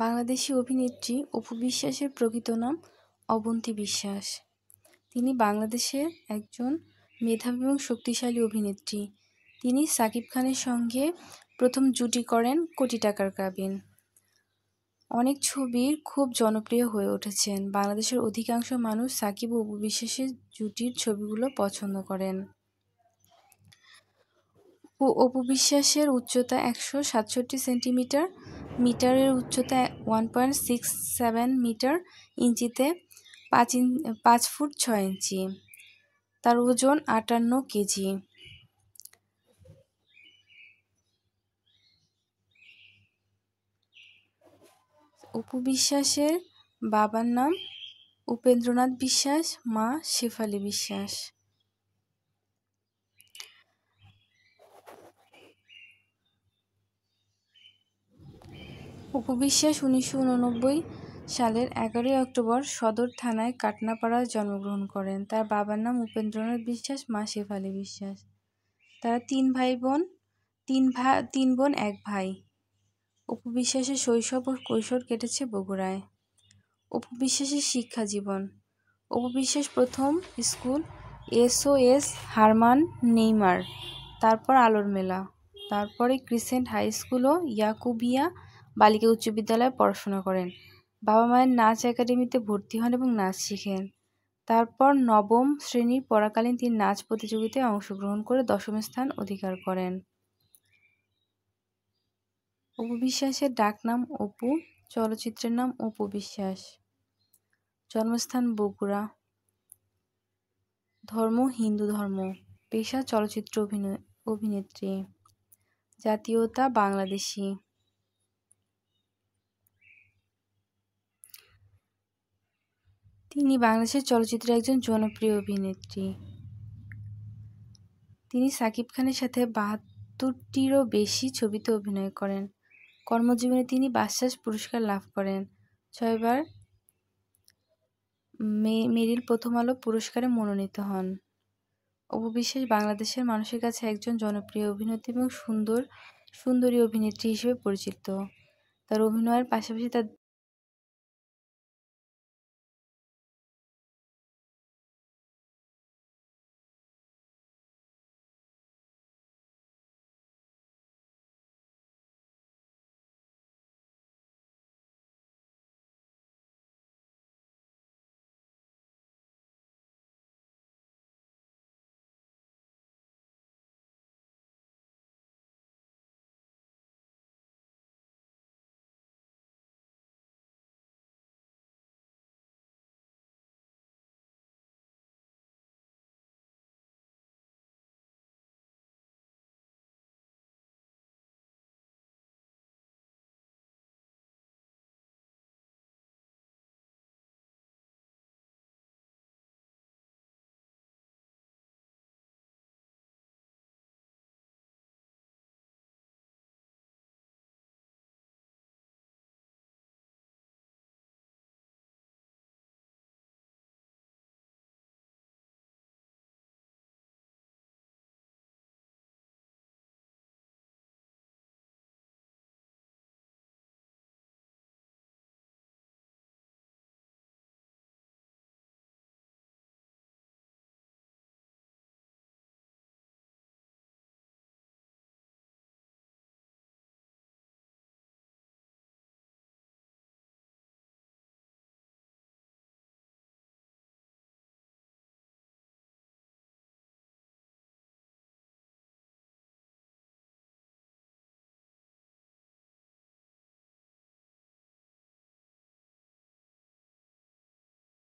বাংলাদেশী অভিনেত্রী অপু বিশ্বাসের প্রকৃত নাম অবন্তী বিশ্বাস। তিনি বাংলাদেশের একজন মেধাবী এবং শক্তিশালী অভিনেত্রী। তিনি সাকিব খানের সঙ্গে প্রথম জুটি করেন কোটি টাকার কাবিন। অনেক ছবির খুব জনপ্রিয় হয়ে উঠেছেন। বাংলাদেশের অধিকাংশ মানুষ সাকিব ও অপু বিশ্বাসের জুটির ছবিগুলো পছন্দ করেন। অপু বিশ্বাসের উচ্চতা 167 সেন্টিমিটার, মিটারের উচ্চতা 1.67 মিটার, ইঞ্চিতে 5 ফুট 6 ইঞ্চি। তার ওজন 58 কেজি। অপু বিশ্বাসের বাবার নাম উপেন্দ্রনাথ বিশ্বাস, মা শেফালী বিশ্বাস। অপু বিশ্বাস 1989 সালের 11 অক্টোবর সদর থানায় কাটনাপাড়ায় জন্মগ্রহণ করেন। তার বাবার নাম উপেন্দ্রনাথ বিশ্বাস, মা শেফালী বিশ্বাস। তারা 3 বোন 1 ভাই। অপু বিশ্বাসের শৈশব ও কৈশোর কেটেছে বগুড়ায়। অপু বিশ্বাসের শিক্ষা জীবন। অপু বিশ্বাস প্রথম স্কুল SOS হারমান নেইমার, তারপর আলোর মেলা, তারপরে ক্রিসেন্ট হাই স্কুল ও ইয়াকুবিয়া বালিকা উচ্চ বিদ্যালয়ে পড়াশোনা করেন। বাবা মায়ের নাচ একাডেমিতে ভর্তি হন এবং নাচ শিখেন। তারপর 9ম শ্রেণীর পড়াকালীন তিনি নাচ প্রতিযোগিতায় অংশগ্রহণ করে 10ম স্থান অধিকার করেন। অপু বিশ্বাসের ডাকনাম অপু, চলচ্চিত্রের নাম অপু বিশ্বাস। জন্মস্থান বগুড়া। ধর্ম হিন্দু ধর্ম। পেশা চলচ্চিত্র অভিনেত্রী। জাতীয়তা বাংলাদেশী। তিনি বাংলাদেশের চলচ্চিত্রে একজন জনপ্রিয় অভিনেত্রী। তিনি সাকিব খানের সাথে 72টিরও বেশি ছবিতে অভিনয় করেন। কর্মজীবনে তিনি বাচসাস পুরস্কার লাভ করেন। 6 বার মেরিল প্রথম আলো পুরস্কারে মনোনীত হন। অপু বিশ্বাস বাংলাদেশের মানুষের কাছে একজন জনপ্রিয় অভিনেত্রী এবং সুন্দরী অভিনেত্রী হিসেবে পরিচিত। তার অভিনয়ের পাশাপাশি তার